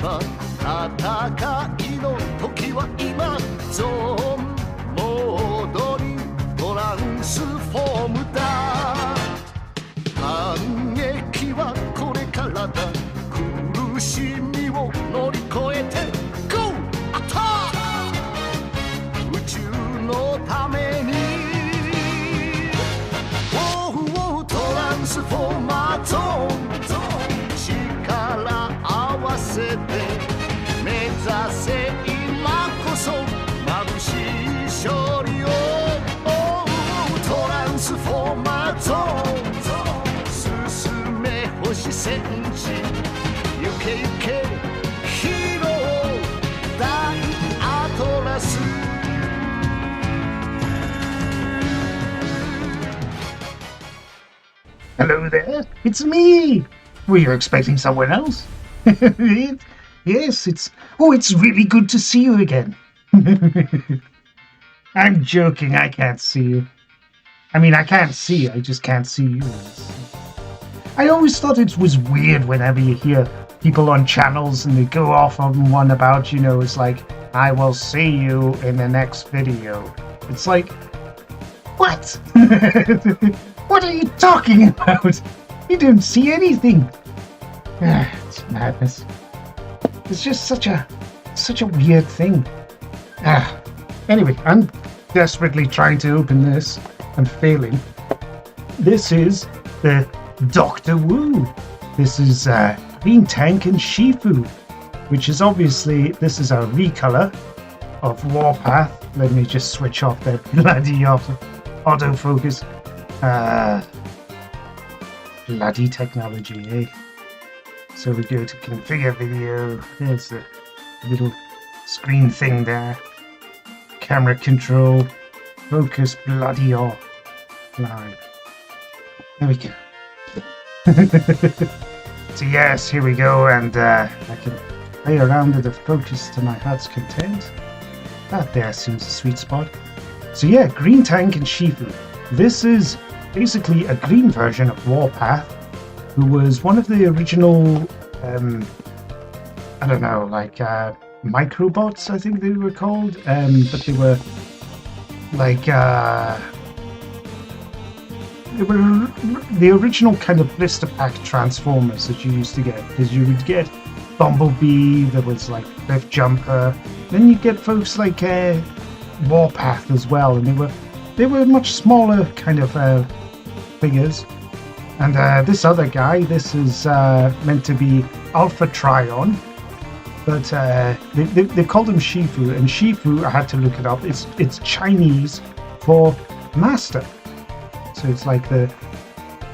ば戦いの時は今ゾーンモードにトランスフォームだ反撃はこれからだ苦しみを乗り越えて GO! アタック宇宙のためにトランスフォーマーゾーン力合わせて目指せ今こそ眩しい勝利をトランスフォーマーゾーン進め星戦士行け行けヒーロー大アトラスHello there, it's me! Were you expecting someone else? Yes, it's really good to see you again. I'm joking, I can't see you. I mean, I can't see, I just can't see you. I always thought it was weird whenever you hear people on channels and they go off on one about, it's like, I will see you in the next video. It's like, what? What are you talking about? You don't see anything. It's madness. It's just such a weird thing. Anyway, I'm desperately trying to open this. I'm failing. This is the Doctor Wu. This is Green Tank and Shifu, which is obviously, this is a recolor of Warpath. Let me just switch off that bloody autofocus. Bloody technology, eh? So we go to configure video. There's the little screen thing there. Camera control. Focus bloody off. Line. There we go. So yes, here we go, and I can play around with the focus to my heart's content. That there seems a sweet spot. So yeah, Green Tank and Shifu. This is basically a green version of Warpath, who was one of the original, I don't know, like microbots, I think they were called, but they were like, they were the original kind of blister pack transformers that you used to get, because you would get Bumblebee, there was like Cliff Jumper, then you get folks like Warpath as well, and they were much smaller kind of figures. And this other guy, this is meant to be Alpha Trion, but they called him Shifu, and Shifu, I had to look it up, it's Chinese for master. So it's like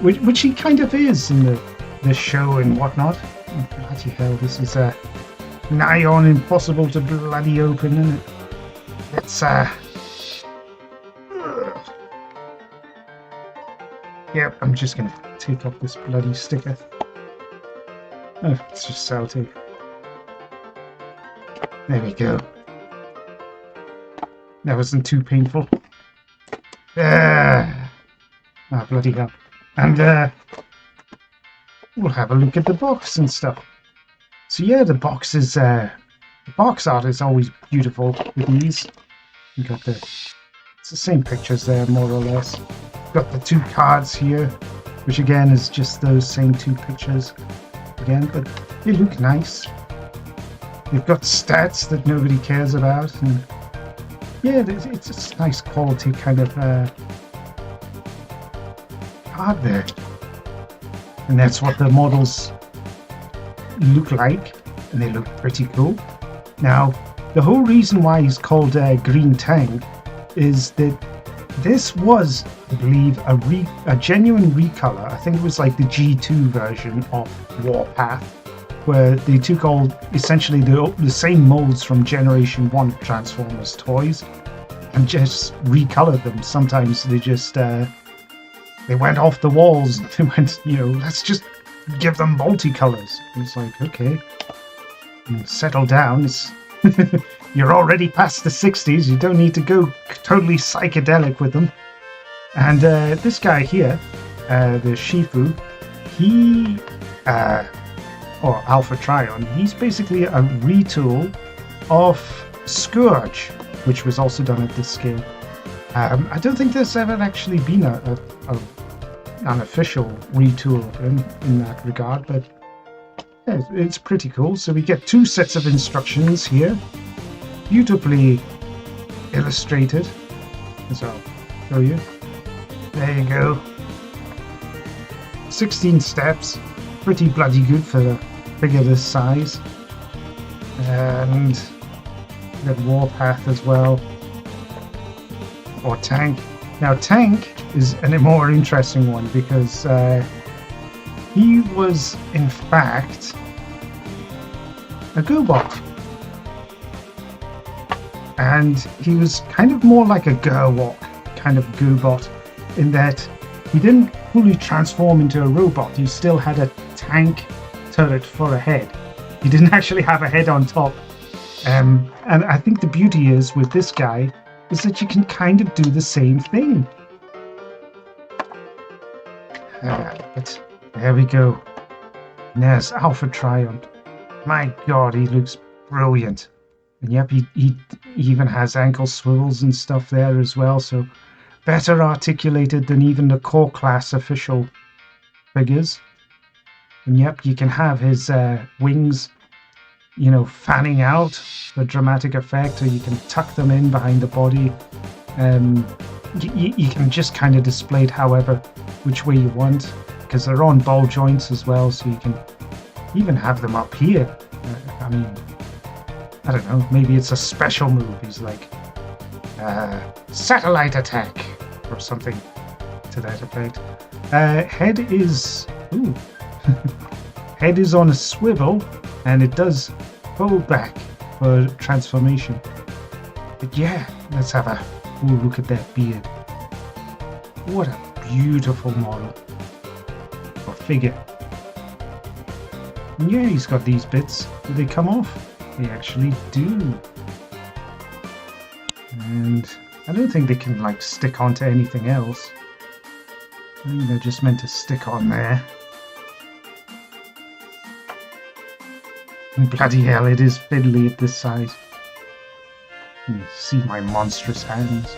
which he kind of is in the show and whatnot. Oh, bloody hell, this is nigh on impossible to bloody open, isn't it? Let's yep, I'm just gonna take off this bloody sticker. Oh, it's just sellotape. There we go. That wasn't too painful. Ah, bloody hell. And we'll have a look at the box and stuff. So yeah, the box is the box art is always beautiful with these. You got it's the same pictures there, more or less. Got the two cards here, which again is just those same two pictures again, but they look nice. They've got stats that nobody cares about, and yeah, it's a nice quality kind of card there. And that's what the models look like, and they look pretty cool. Now, the whole reason why he's called Green Tank is that this was, I believe, a genuine recolor. I think it was like the G2 version of Warpath, where they took all essentially the same molds from Generation 1 Transformers toys and just recolored them. Sometimes they just they went off the walls. They went, let's just give them multicolors. It's like, okay, settle down. It's you're already past the 60s. You don't need to go totally psychedelic with them. And this guy here, the Shifu, he or Alpha Trion, he's basically a retool of Scourge, which was also done at this scale. I don't think there's ever actually been an official retool of him in that regard, but yeah, it's pretty cool. So we get 2 sets of instructions here, beautifully illustrated, as I'll show you. There you go. 16 steps, pretty bloody good for a figure this size. And we got Warpath as well, or Tank. Now Tank is a more interesting one because he was in fact a GoBot. And he was kind of more like a Gerwalk kind of GoBot in that he didn't fully transform into a robot. He still had a tank turret for a head. He didn't actually have a head on top. And I think the beauty is with this guy is that you can kind of do the same thing. But there we go. And there's Alpha Trion. My God, he looks brilliant. And yep, he even has ankle swivels and stuff there as well, so better articulated than even the core class official figures. And yep, you can have his wings, you know, fanning out for dramatic effect, or you can tuck them in behind the body. You can just kind of display it however, which way you want, because they're on ball joints as well, so you can even have them up here. I mean, I don't know, maybe it's a special move. He's like, satellite attack, or something to that effect. Head is, ooh, head is on a swivel, and it does fold back for transformation. But yeah, let's have a look at that beard. What a beautiful model, or figure. And yeah, he's got these bits. Do they come off? They actually do. And I don't think they can like stick onto anything else. I think they're just meant to stick on there. And bloody hell, it is fiddly at this size. You see my monstrous hands.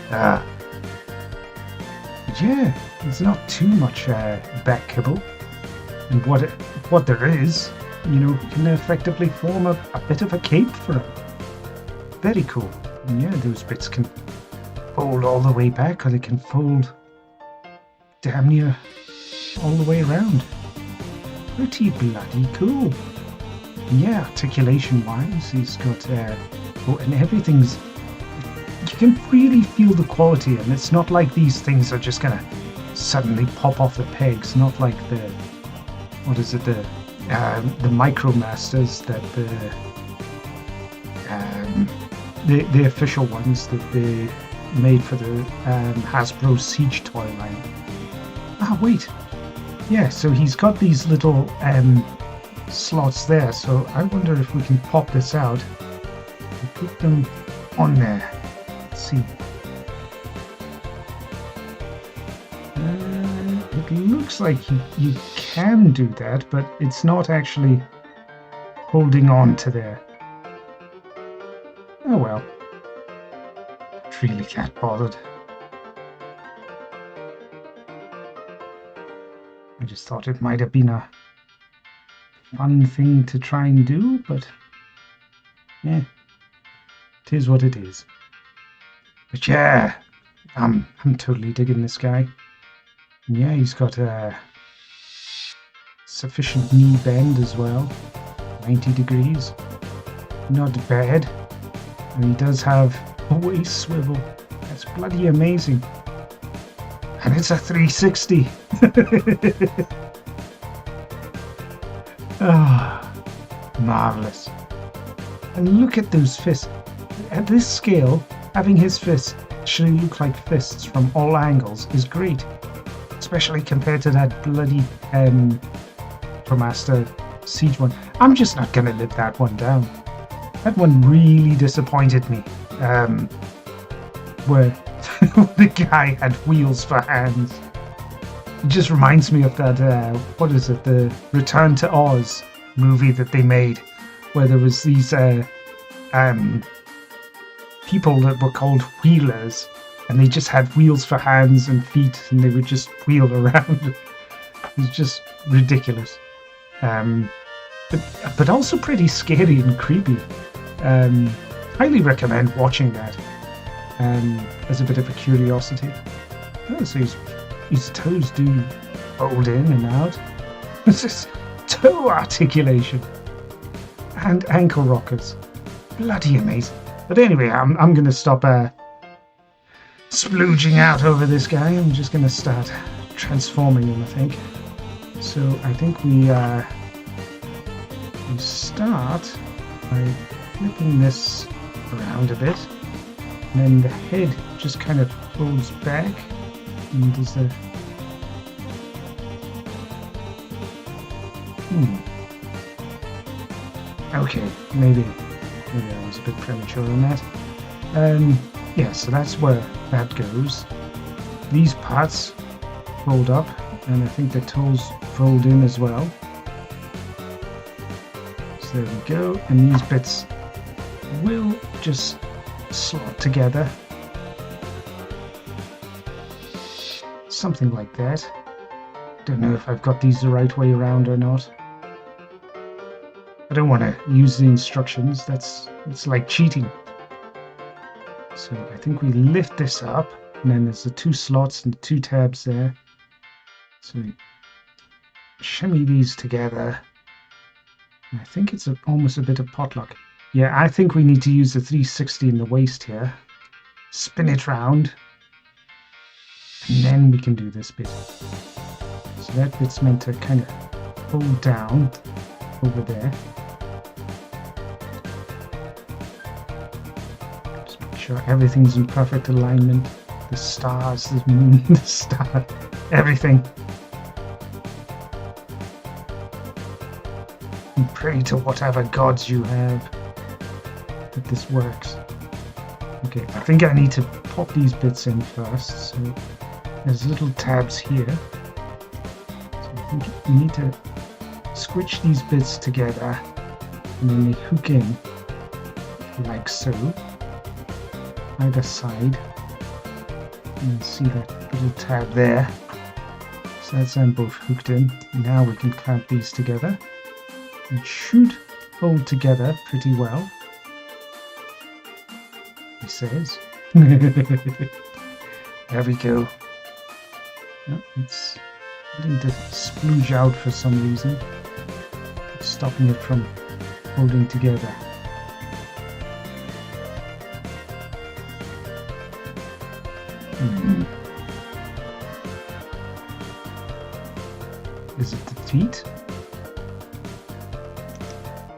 But yeah, it's not too much back kibble. And what there is, you know, can effectively form a bit of a cape for him. Very cool. And yeah, those bits can fold all the way back, or they can fold damn near all the way around. Pretty bloody cool. And yeah, articulation-wise, he's got oh, and everything's. You can really feel the quality, and it's not like these things are just gonna suddenly pop off the pegs. Not like the, what is it, the Micromasters that the official ones that they made for the Hasbro Siege toy line. Ah, wait. Yeah, so he's got these little slots there, so I wonder if we can pop this out and put them on there. Let's see. It looks like you can do that, but it's not actually holding on to there. Oh well. Really can't bothered. I just thought it might have been a fun thing to try and do, but yeah, it is what it is. But yeah, I'm totally digging this guy. And yeah, he's got a sufficient knee bend as well, 90 degrees. Not bad. And he does have a waist swivel. That's bloody amazing. And it's a 360. Ah, marvelous. And look at those fists. At this scale, having his fists actually look like fists from all angles is great. Especially compared to that bloody Master Siege one. I'm just not going to live that one down. That one really disappointed me. Where the guy had wheels for hands. It just reminds me of that, what is it, the Return to Oz movie that they made, where there was these people that were called wheelers, and they just had wheels for hands and feet, and they would just wheel around. It was just ridiculous. But also pretty scary and creepy. Highly recommend watching that as a bit of a curiosity. Oh, so his toes do fold in and out. It's just toe articulation and ankle rockers. Bloody amazing. But anyway, I'm going to stop splooging out over this guy. I'm just going to start transforming him, I think. So I think we start by flipping this around a bit, and then the head just kind of folds back, and there's a okay, maybe I was a bit premature on that. Yeah, so that's where that goes. These parts fold up, and I think the toes fold in as well. So there we go, and these bits will just slot together. Something like that. Don't know if I've got these the right way around or not. I don't want to use the instructions, it's like cheating. So I think we lift this up, and then there's the two slots and the two tabs there. So we shimmy these together. And I think it's almost a bit of potluck. Yeah, I think we need to use the 360 in the waist here. Spin it round. And then we can do this bit. So that bit's meant to kind of fold down over there. Just make sure everything's in perfect alignment. The stars, the moon, the star, everything. And pray to whatever gods you have that this works. Okay, I think I need to pop these bits in first. So there's little tabs here. So I think you need to squitch these bits together, and then they hook in like so, either side. And you see that little tab there. So that's them both hooked in. Now we can clamp these together. It should hold together pretty well, he says. There we go. Oh, it's starting to splooge out for some reason. It's stopping it from holding together. Is it the feet?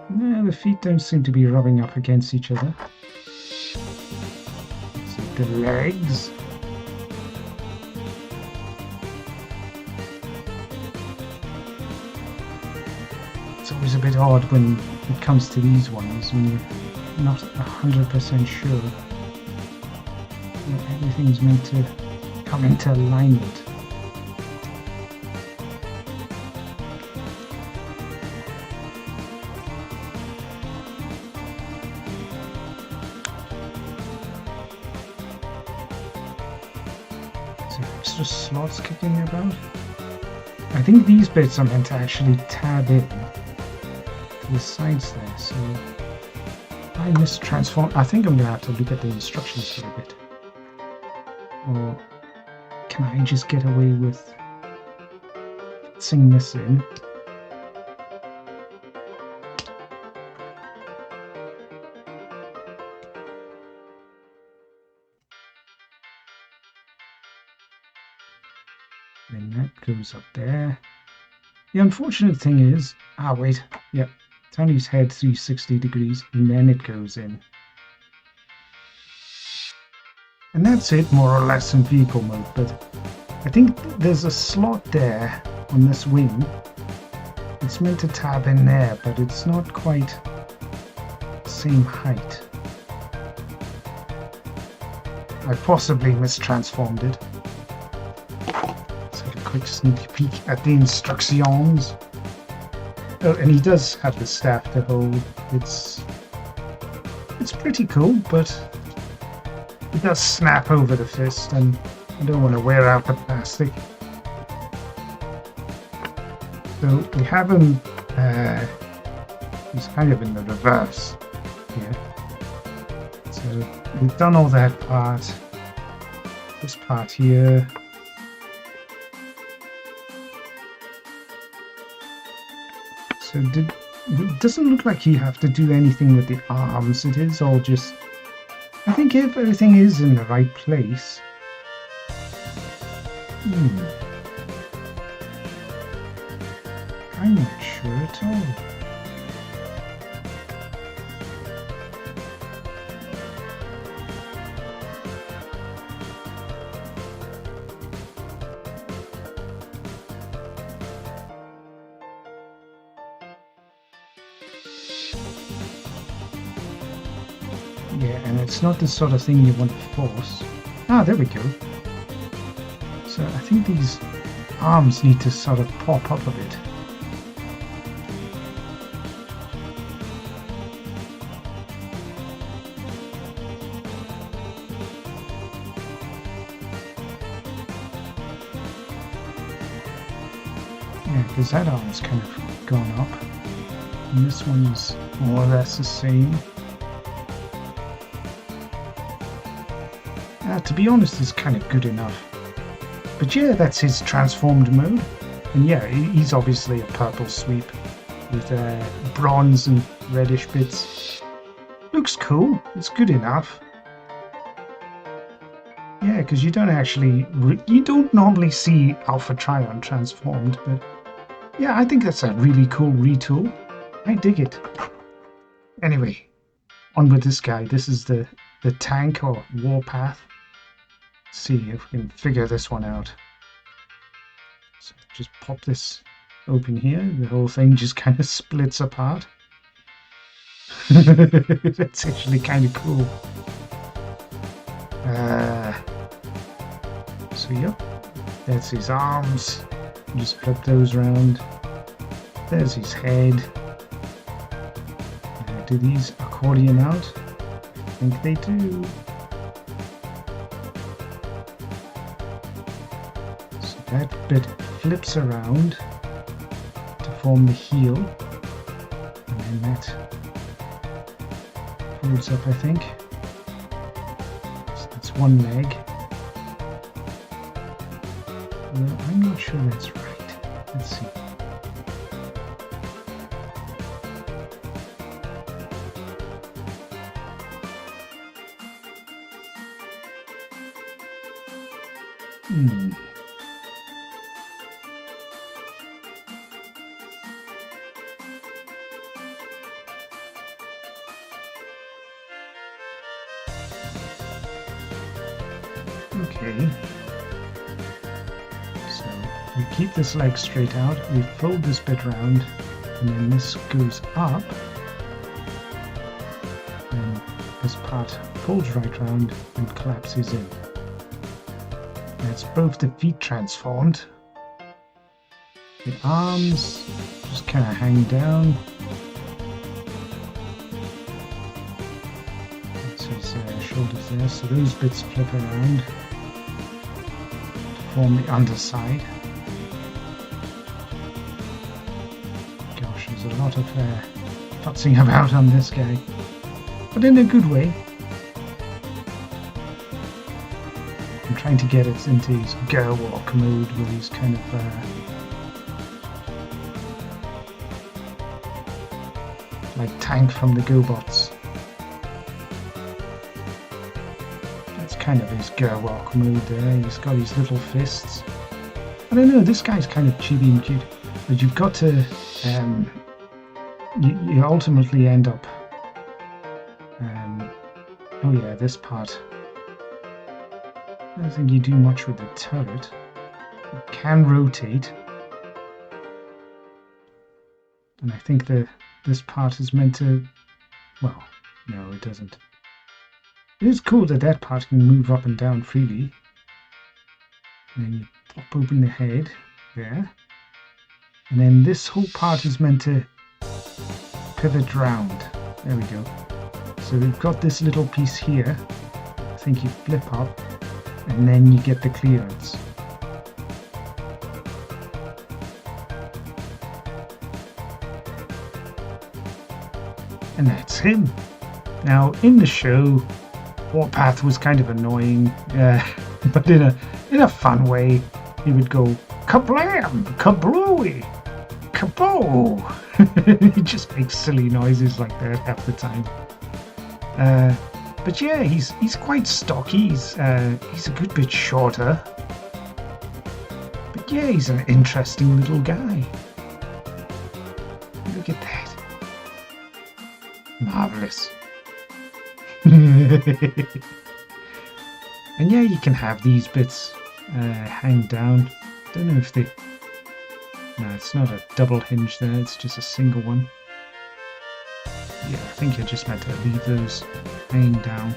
No, the feet don't seem to be rubbing up against each other. Is it the legs? It's always a bit odd when it comes to these ones, when you're not 100% sure that everything's meant to come into alignment. Extra slots kicking about. I think these bits are meant to actually tab in to the sides there, so I mistransform. I think I'm gonna have to look at the instructions for a bit. Or can I just get away with fixing this in? Then that goes up there. The unfortunate thing is, wait, yep, turn his head 360 degrees and then it goes in. And that's it, more or less, in vehicle mode, but I think there's a slot there on this wing. It's meant to tab in there, but it's not quite the same height. I possibly mistransformed it. quick sneak peek at the instructions. Oh, and he does have the staff to hold. It's pretty cool, but it does snap over the fist, and I don't want to wear out the plastic. So we have him. He's kind of in the reverse here. So we've done all that part. This part here. So it doesn't look like you have to do anything with the arms. It is all just... I think if everything is in the right place. I'm not sure at all. Yeah, and it's not the sort of thing you want to force. Ah, there we go. So I think these arms need to sort of pop up a bit. Yeah, because that arm's kind of gone up. And this one's more or less the same. To be honest, it's kind of good enough. But yeah, that's his transformed mode. And yeah, he's obviously a purple sweep with bronze and reddish bits. Looks cool. It's good enough. Yeah, because you don't actually... you don't normally see Alpha Trion transformed, but yeah, I think that's a really cool retool. I dig it. Anyway, on with this guy. This is the tank or warpath. See if we can figure this one out. So just pop this open here. The whole thing just kind of splits apart. That's actually kind of cool. So yep, that's his arms. Just flip those around. There's his head. Do these accordion out? I think they do. That bit flips around to form the heel, and then that folds up, I think. So that's one leg. Well, I'm not sure that's right. Let's see. Okay, so we keep this leg straight out, we fold this bit round, and then this goes up, and this part folds right round and collapses in. That's both the feet transformed. The arms just kind of hang down. That's his shoulders there, so those bits flip around form the underside. Gosh, there's a lot of futzing about on this guy, but in a good way. I'm trying to get it into his girl walk mode where he's kind of like Tank from the GoBots. Kind of his girl walk mode there. He's got his little fists. I don't know, this guy's kind of chibi and cute, but you've got to you ultimately end up oh yeah, this part, I don't think you do much with the turret. It can rotate, and I think this part is meant to, well, no, it doesn't. It is cool that that part can move up and down freely. And then you pop open the head. there. And then this whole part is meant to pivot round. There we go. So we've got this little piece here. I think you flip up and then you get the clearance. And that's him. Now in the show, Warpath was kind of annoying, but in a fun way. He would go kablam, kablooey, kaboo. He just makes silly noises like that half the time. But yeah, he's quite stocky. He's a good bit shorter. But yeah, he's an interesting little guy. Look at that. Marvelous. And yeah, you can have these bits hang down. Don't know if they... No, it's not a double hinge there, it's just a single one. Yeah, I think you're just meant to leave those hanging down.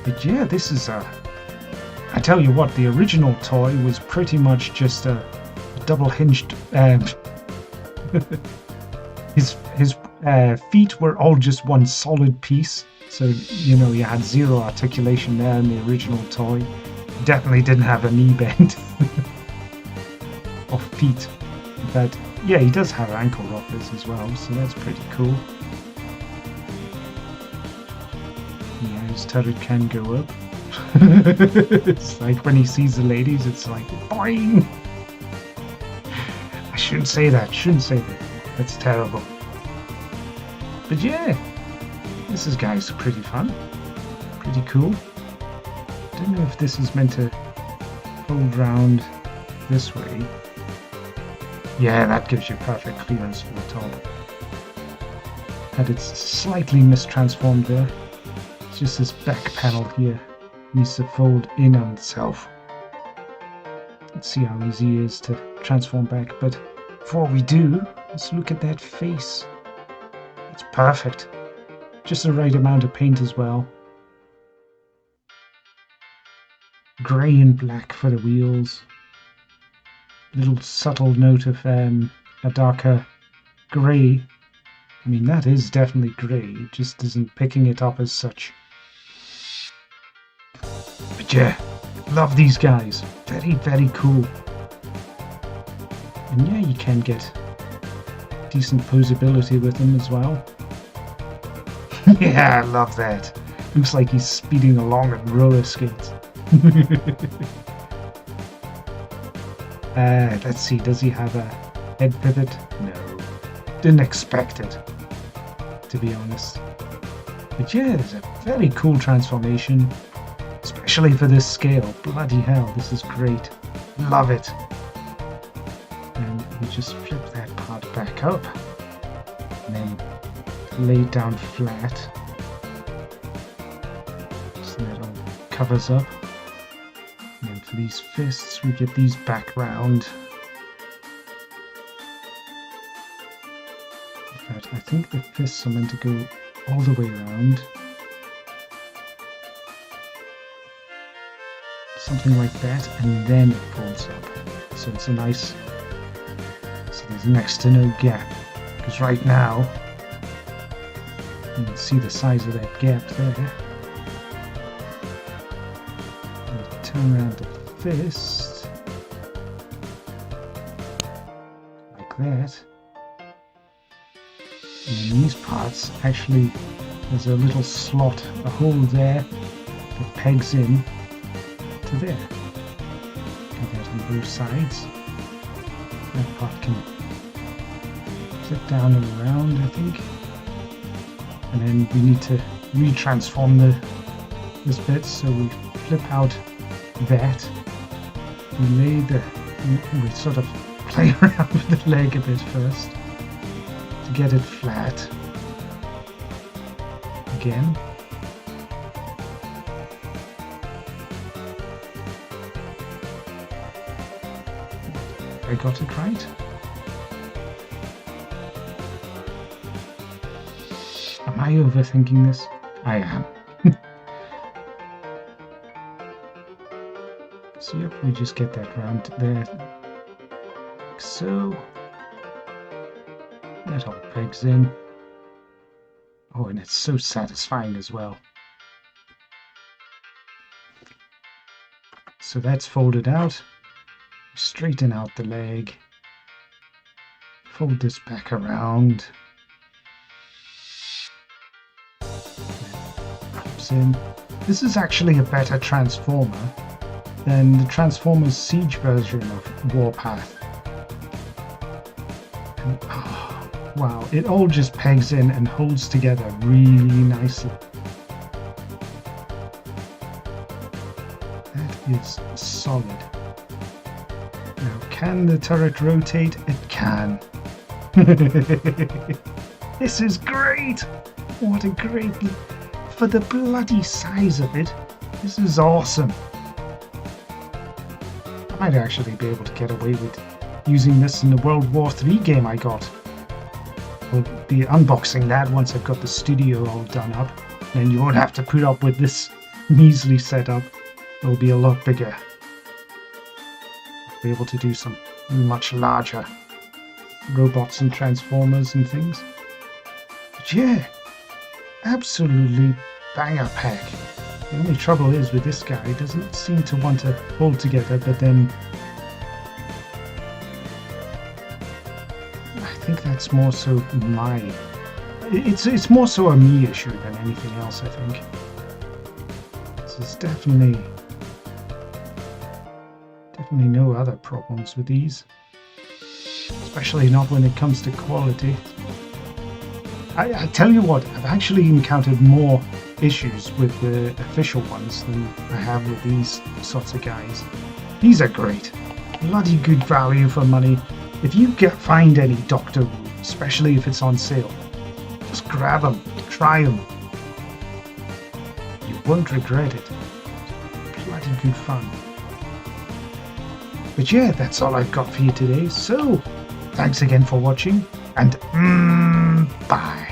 But yeah, this is a... I tell you what, the original toy was pretty much just a double hinged... his feet were all just one solid piece, so you know you had zero articulation there in the original toy. Definitely didn't have a knee bend of feet, but yeah, he does have ankle rockers as well, so that's pretty cool. Yeah, his turret can go up. It's like when he sees the ladies, it's like boing. I shouldn't say that. That's terrible. But yeah, this guy's pretty fun, pretty cool. Don't know if this is meant to fold round this way. Yeah, that gives you perfect clearance for the top. And it's slightly mistransformed there. It's just this back panel here needs to fold in on itself. Let's see how easy it is to transform back, but before we do, let's look at that face. It's perfect. Just the right amount of paint as well. Grey and black for the wheels. Little subtle note of a darker grey. I mean, that is definitely grey. It just isn't picking it up as such. But yeah, love these guys. Very, very cool. And yeah, you can get decent posability with them as well. Yeah, I love that. Looks like he's speeding along on roller skates. Let's see, does he have a head pivot? No. Didn't expect it, to be honest. But yeah, it's a very cool transformation, especially for this scale. Bloody hell, this is great. Love it. And we just flip that part back up and then lay it down flat so that all covers up. And then for these fists we get these back round. In fact, I think the fists are meant to go all the way around. Something like that, and then it folds up. So it's a nice... So there's next to no gap. Because right now, you can see the size of that gap there. And turn around the fist. Like that. And in these parts, actually, there's a little slot, a hole there that pegs in to there. Do that on both sides. That part can sit down and around, I think. And then we need to retransform this bit, so we flip out that. We sort of play around with the leg a bit first to get it flat. Again. I got it right. Am I overthinking this? I am. So yep, we just get that round there. Like so. That all pegs in. Oh, and it's so satisfying as well. So that's folded out. Straighten out the leg. Fold this back around. Pops in. This is actually a better transformer than the Transformers Siege version of Warpath. And, oh, wow, it all just pegs in and holds together really nicely. That is solid. Now, can the turret rotate? It can. This is great! What a great... For the bloody size of it, this is awesome. I might actually be able to get away with using this in the World War III game I got. We'll be unboxing that once I've got the studio all done up. Then you won't have to put up with this measly setup. It'll be a lot bigger. I'll be able to do some much larger robots and transformers and things. But yeah, absolutely banger pack. The only trouble is with this guy, he doesn't seem to want to hold together, but then I think that's more so my... It's more so a me issue than anything else, I think. There's definitely no other problems with these. Especially not when it comes to quality. I tell you what, I've actually encountered more issues with the official ones than I have with these sorts of guys. These are great. Bloody good value for money. If you find any Doctor Who, especially if it's on sale, just grab them, try them. You won't regret it. Bloody good fun. But yeah, that's all I've got for you today. So, thanks again for watching, and bye.